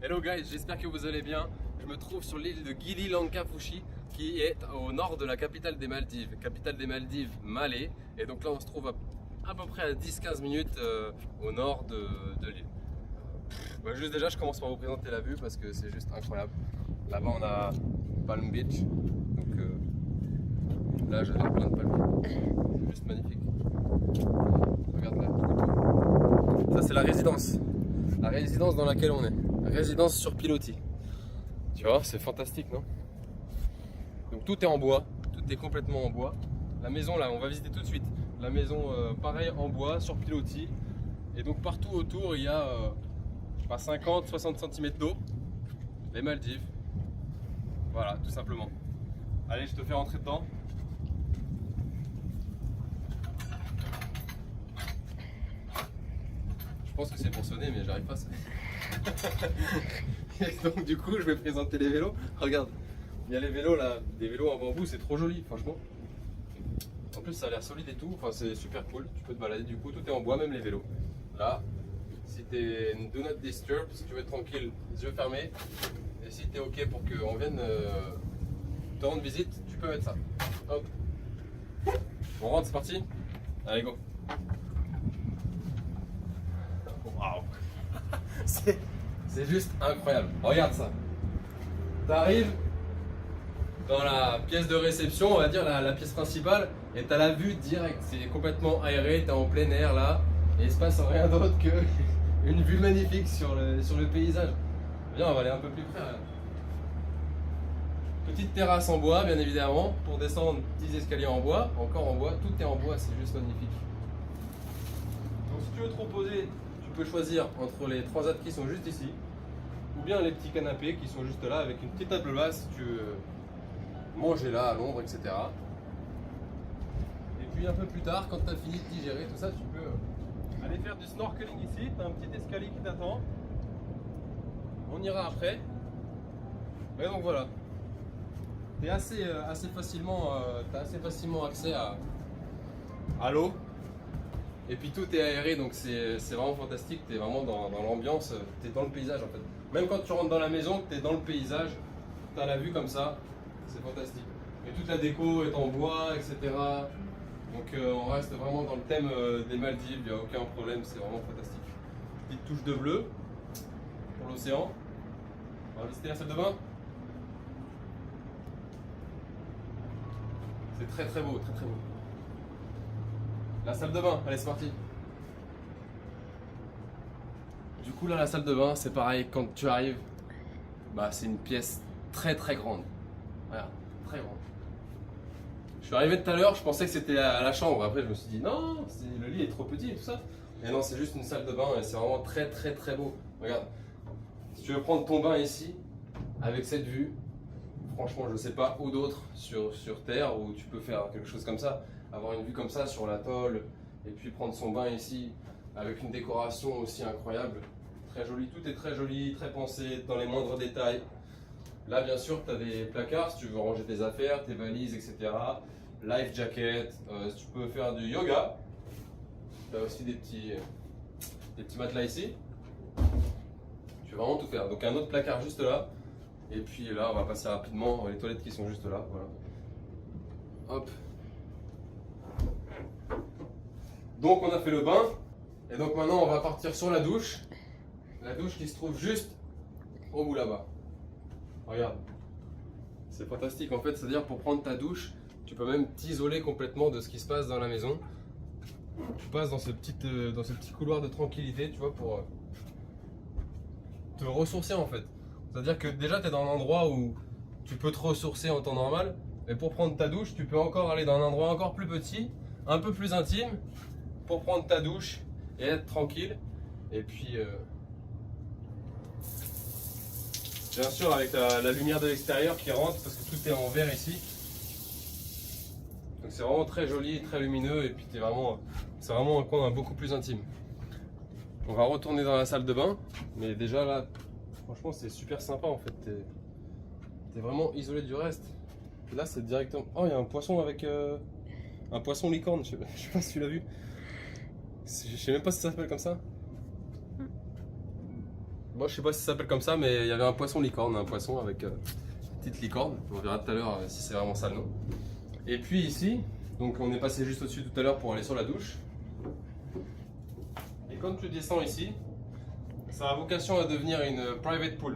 Hello guys, j'espère que vous allez bien. Je me trouve sur l'île de Gili Lanka Fushi qui est au nord de la capitale des Maldives. Capitale des Maldives, Malé. Et donc là on se trouve à peu près à 10-15 minutes au nord de l'île. Juste déjà je commence par vous présenter la vue parce que c'est juste incroyable. Là-bas on a Palm Beach. Donc là j'adore plein de palmiers. C'est juste magnifique. Regarde là, tout autour. Ça c'est la résidence. La résidence dans laquelle on est. Résidence sur pilotis. Tu vois, c'est fantastique, non? Donc tout est en bois, tout est complètement en bois. La maison là, on va visiter tout de suite. La maison, pareil, en bois, sur pilotis. Et donc partout autour, il y a 50-60 cm d'eau. Les Maldives. Voilà, tout simplement. Allez, je te fais rentrer dedans. Je pense que c'est pour sonner, mais j'arrive pas à sonner. Et donc du coup je vais présenter les vélos. Regarde, il y a les vélos là, des vélos en bambou, c'est trop joli franchement. En plus ça a l'air solide et tout, enfin c'est super cool. Tu peux te balader, du coup tout est en bois, même les vélos. Là, si t'es do not disturb, si tu veux être tranquille, les yeux fermés. Et si t'es ok pour qu'on vienne te rendre visite, tu peux mettre ça. Hop. On rentre, c'est parti. Allez go. Waouh. C'est juste incroyable. Regarde ça. Tu arrives dans la pièce de réception, on va dire la pièce principale, et tu as la vue directe. C'est complètement aéré, tu es en plein air là, et il se passe rien d'autre que une vue magnifique sur le paysage. Viens, on va aller un peu plus près. Là. Petite terrasse en bois, bien évidemment, pour descendre, petits escaliers en bois, encore en bois, tout est en bois, c'est juste magnifique. Donc si tu veux te reposer, tu peux choisir entre les trois âtres qui sont juste ici, ou bien les petits canapés qui sont juste là avec une petite table basse si tu veux manger là à l'ombre, etc. Et puis un peu plus tard, quand tu as fini de digérer tout ça, tu peux aller faire du snorkeling ici. Tu as un petit escalier qui t'attend. On ira après. Et donc voilà. Tu as assez facilement accès à l'eau. Et puis tout est aéré, donc c'est vraiment fantastique, tu es vraiment dans l'ambiance, tu es dans le paysage en fait. Même quand tu rentres dans la maison, tu es dans le paysage, tu as la vue comme ça, c'est fantastique. Et toute la déco est en bois, etc. Donc on reste vraiment dans le thème des Maldives, il n'y a aucun problème, c'est vraiment fantastique. Petite touche de bleu pour l'océan. On va visiter la salle de bain. C'est très très beau, très très beau. La salle de bain, allez c'est parti. Du coup là la salle de bain c'est pareil, quand tu arrives, c'est une pièce très très grande. Regarde, très grande. Je suis arrivé tout à l'heure, je pensais que c'était la chambre, après je me suis dit non, le lit est trop petit et tout ça. Mais non, c'est juste une salle de bain et c'est vraiment très très très beau. Regarde, si tu veux prendre ton bain ici, avec cette vue, franchement je sais pas où d'autre sur terre où tu peux faire quelque chose comme ça. Avoir une vue comme ça sur l'atoll et puis prendre son bain ici avec une décoration aussi incroyable, très jolie, tout est très joli, très pensé dans les moindres détails. Là bien sûr tu as des placards si tu veux ranger tes affaires, tes valises, etc. Life jacket, si tu peux faire du yoga, tu as aussi des petits matelas ici, tu peux vraiment tout faire. Donc un autre placard juste là, et puis là on va passer rapidement, les toilettes qui sont juste là, voilà. Hop. Donc on a fait le bain, et donc maintenant on va partir sur la douche qui se trouve juste au bout là-bas. Regarde, c'est fantastique en fait, c'est-à-dire pour prendre ta douche, tu peux même t'isoler complètement de ce qui se passe dans la maison. Tu passes dans ce petit couloir de tranquillité, tu vois, pour te ressourcer en fait. C'est-à-dire que déjà tu es dans un endroit où tu peux te ressourcer en temps normal, mais pour prendre ta douche, tu peux encore aller dans un endroit encore plus petit, un peu plus intime, pour prendre ta douche et être tranquille. Et puis bien sûr avec la lumière de l'extérieur qui rentre parce que tout est en vert ici. Donc c'est vraiment très joli, très lumineux et puis c'est vraiment un coin beaucoup plus intime. On va retourner dans la salle de bain, mais déjà là franchement c'est super sympa en fait. T'es vraiment isolé du reste. Et là c'est directement. Oh, il y a un poisson avec un poisson licorne, je sais pas si tu l'as vu. Je sais même pas si ça s'appelle comme ça. Moi je sais pas si ça s'appelle comme ça, mais il y avait un poisson licorne, un poisson avec une petite licorne. On verra tout à l'heure si c'est vraiment ça le nom. Et puis ici, donc on est passé juste au-dessus tout à l'heure pour aller sur la douche. Et quand tu descends ici, ça a vocation à devenir une private pool.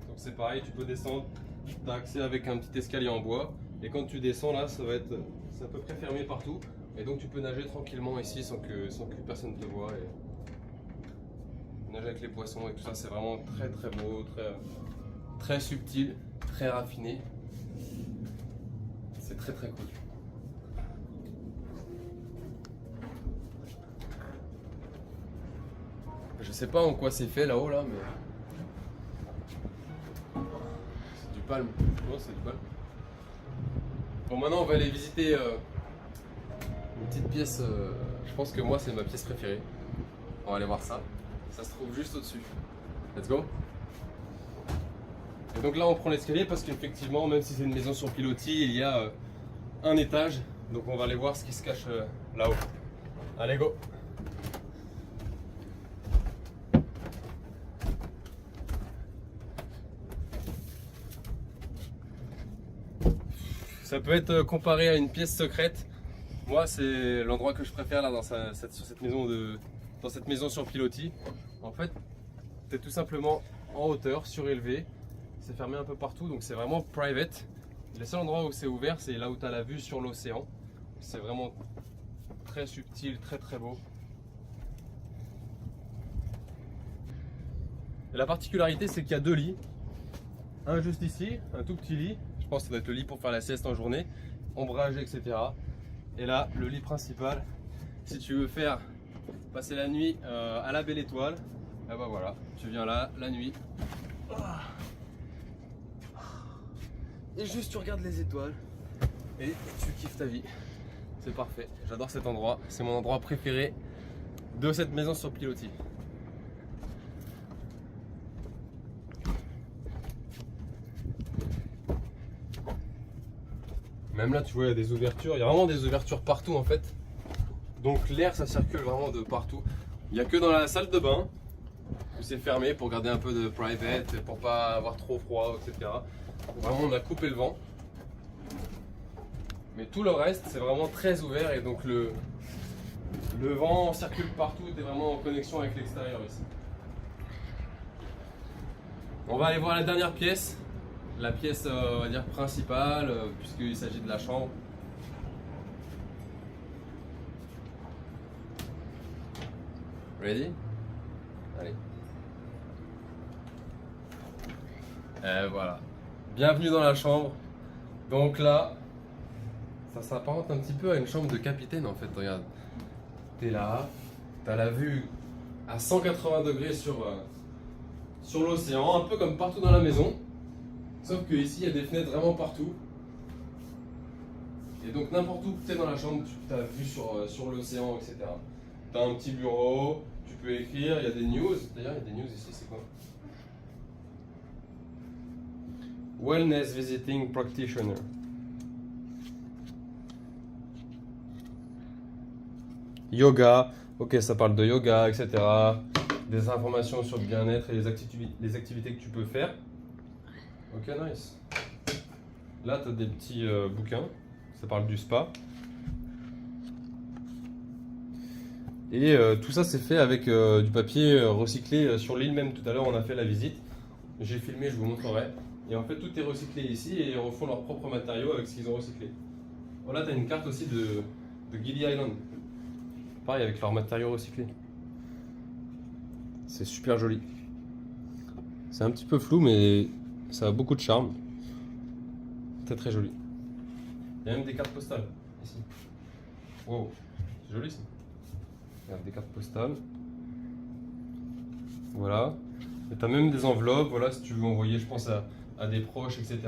Donc c'est pareil, tu peux descendre, tu as accès avec un petit escalier en bois. Et quand tu descends là, c'est à peu près fermé partout. Et donc tu peux nager tranquillement ici sans que personne te voie. Et nager avec les poissons et tout ça, c'est vraiment très très beau, très subtil, très raffiné. C'est très très cool. Je sais pas en quoi c'est fait là-haut là, mais c'est du palme. Non, c'est du palme. Bon, maintenant on va aller visiter une petite pièce. Je pense que moi c'est ma pièce préférée. On va aller voir ça. Ça se trouve juste au-dessus. Let's go. Et donc là on prend l'escalier parce qu'effectivement, même si c'est une maison sur pilotis, il y a un étage. Donc on va aller voir ce qui se cache là-haut. Allez, go. Ça peut être comparé à une pièce secrète. Moi, c'est l'endroit que je préfère là sur cette maison sur pilotis. En fait, tu es tout simplement en hauteur, surélevé. C'est fermé un peu partout, donc c'est vraiment private. Le seul endroit où c'est ouvert, c'est là où tu as la vue sur l'océan. C'est vraiment très subtil, très très beau. Et la particularité, c'est qu'il y a 2 lits. Un juste ici, un tout petit lit. Je pense que ça doit être le lit pour faire la sieste en journée, ombragé, etc. Et là, le lit principal, si tu veux faire passer la nuit à la belle étoile, et ben voilà, tu viens là, la nuit. Et juste tu regardes les étoiles et tu kiffes ta vie. C'est parfait, j'adore cet endroit, c'est mon endroit préféré de cette maison sur pilotis. Même là, tu vois, il y a des ouvertures. Il y a vraiment des ouvertures partout en fait. Donc l'air, ça circule vraiment de partout. Il n'y a que dans la salle de bain où c'est fermé pour garder un peu de private, pour pas avoir trop froid, etc. Vraiment, on a coupé le vent. Mais tout le reste, c'est vraiment très ouvert et donc le vent circule partout. Tu es vraiment en connexion avec l'extérieur ici. On va aller voir la dernière pièce. La pièce, on va dire, principale, puisqu'il s'agit de la chambre. Ready? Allez. Et voilà. Bienvenue dans la chambre. Donc là, ça s'apparente un petit peu à une chambre de capitaine en fait. Regarde. T'es là, t'as la vue à 180 degrés sur l'océan, un peu comme partout dans la maison. Sauf que ici, il y a des fenêtres vraiment partout. Et donc n'importe où tu es dans la chambre, tu as vue sur l'océan, etc. Tu as un petit bureau, tu peux écrire, il y a des news. D'ailleurs, il y a des news ici, c'est quoi? Wellness Visiting Practitioner. Yoga, ok, ça parle de yoga, etc. Des informations sur le bien-être et les activités que tu peux faire. Ok, nice. Là, tu as des petits bouquins. Ça parle du spa. Et tout ça, c'est fait avec du papier recyclé sur l'île même. Tout à l'heure, on a fait la visite. J'ai filmé, je vous montrerai. Et en fait, tout est recyclé ici et ils refont leurs propres matériaux avec ce qu'ils ont recyclé. Voilà, tu as une carte aussi de Gili Island. Pareil, avec leurs matériaux recyclés. C'est super joli. C'est un petit peu flou, mais ça a beaucoup de charme. C'est très joli. Il y a même des cartes postales ici. Wow, c'est joli ça. Regarde, des cartes postales. Voilà. Et tu as même des enveloppes, voilà, si tu veux envoyer, je pense, à des proches, etc.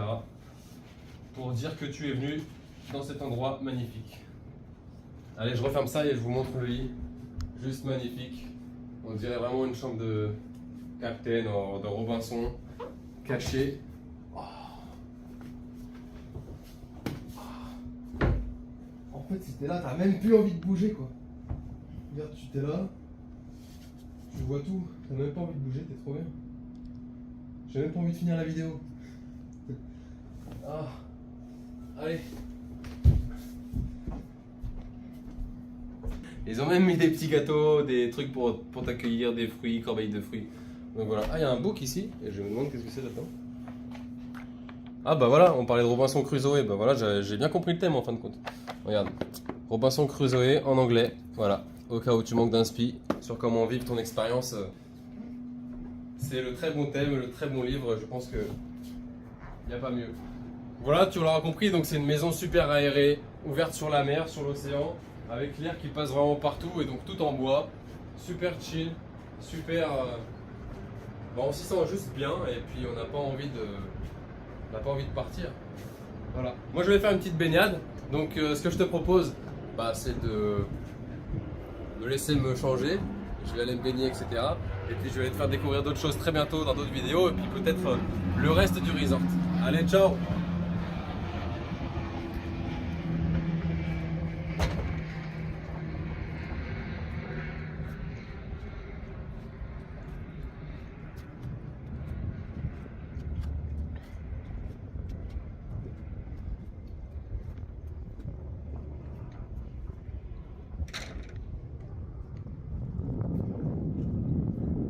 Pour dire que tu es venu dans cet endroit magnifique. Allez, je referme ça et je vous montre le lit. Juste magnifique. On dirait vraiment une chambre de Captain, de Robinson, cachée. En fait, si t'es là, t'as même plus envie de bouger quoi. Regarde, tu t'es là, Tu vois tout, t'as même pas envie de bouger, t'es trop bien. J'ai même pas envie de finir la vidéo. Ah, allez. Ils ont même mis des petits gâteaux, des trucs pour t'accueillir, des fruits, corbeilles de fruits. Donc voilà. Ah, il y a un book ici, et je me demande qu'est-ce que c'est là-dedans. Ah bah voilà, on parlait de Robinson Crusoe, bah voilà, j'ai bien compris le thème en fin de compte. Regarde, Robinson Crusoe en anglais, voilà, au cas où tu manques d'inspi sur comment vivre ton expérience. C'est le très bon thème, le très bon livre, je pense que il n'y a pas mieux. Voilà, tu l'auras compris, donc c'est une maison super aérée, ouverte sur la mer, sur l'océan, avec l'air qui passe vraiment partout et donc tout en bois, super chill, super... Bon, on s'y sent juste bien et puis on n'a pas envie de partir. Voilà. Moi je vais faire une petite baignade, donc ce que je te propose, bah, c'est de me laisser me changer, je vais aller me baigner, etc. Et puis je vais te faire découvrir d'autres choses très bientôt dans d'autres vidéos et puis peut-être le reste du resort. Allez, ciao!